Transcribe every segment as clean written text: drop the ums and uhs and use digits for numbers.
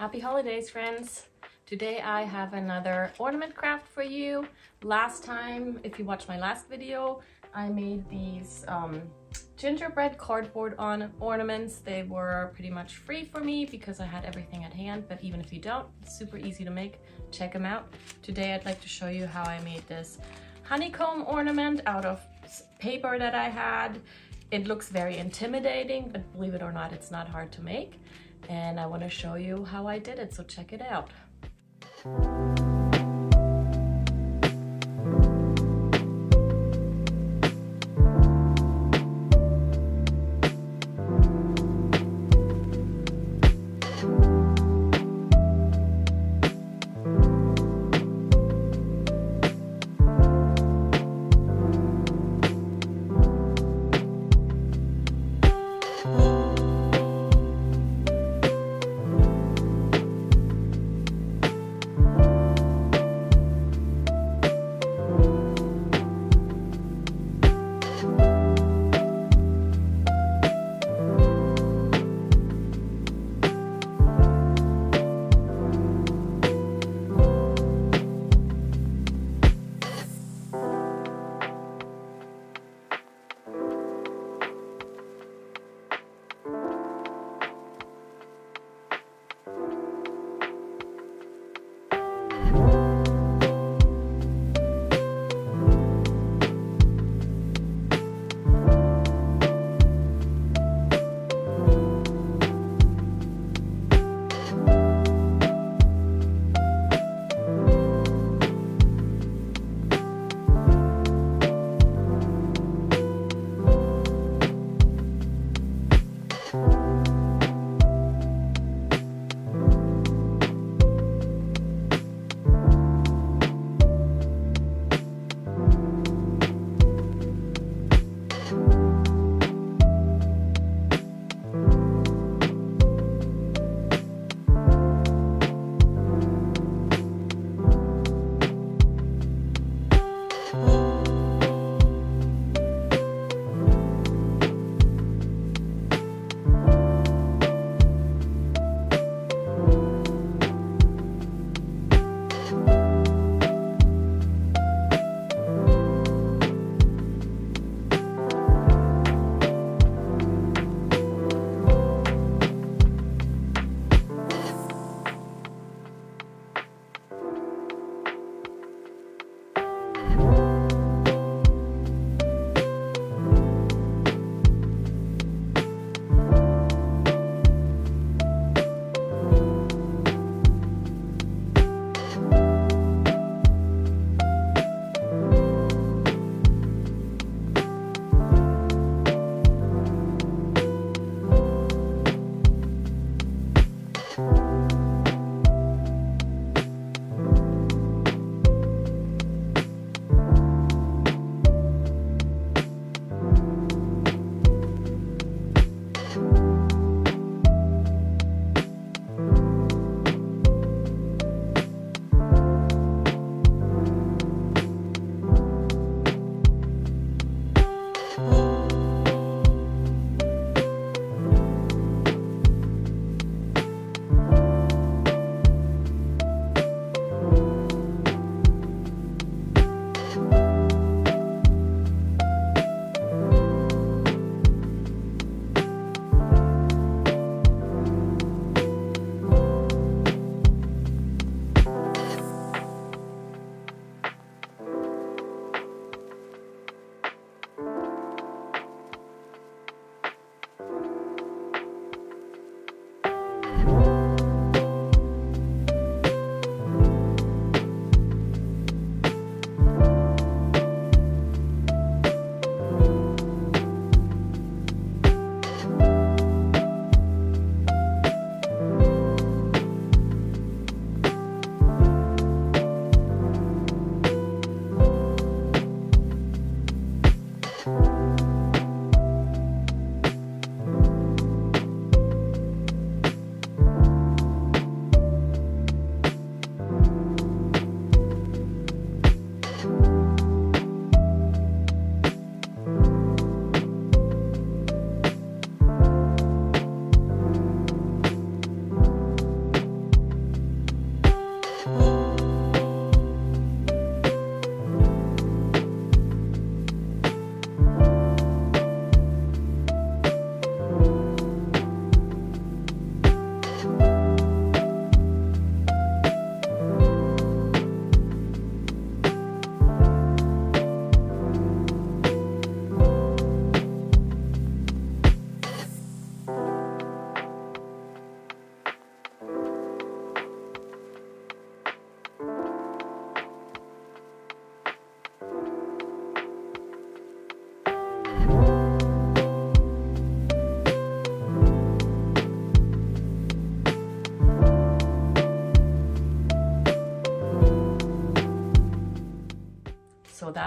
Happy holidays, friends! Today I have another ornament craft for you. Last time, if you watched my last video, I made these gingerbread cardboard ornaments. They were pretty much free for me because I had everything at hand, but even if you don't, it's super easy to make. Check them out. Today I'd like to show you how I made this honeycomb ornament out of paper that I had. It looks very intimidating, but believe it or not, it's not hard to make. And I want to show you how I did it, so check it out.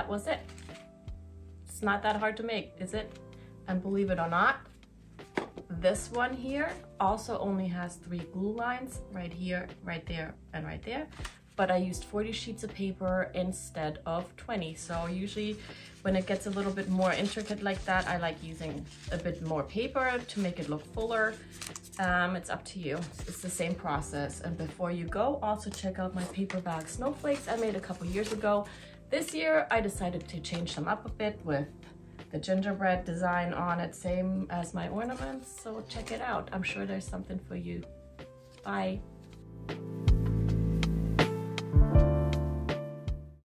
that was it. It's not that hard to make, is it? And believe it or not, this one here also only has 3 glue lines, right here, right there, and right there. But I used 40 sheets of paper instead of 20. So usually when it gets a little bit more intricate like that, I like using a bit more paper to make it look fuller. It's up to you. It's the same process. And before you go, also check out my paper bag snowflakes I made a couple years ago. This year, I decided to change them up a bit with the gingerbread design on it, same as my ornaments. So check it out. I'm sure there's something for you. Bye.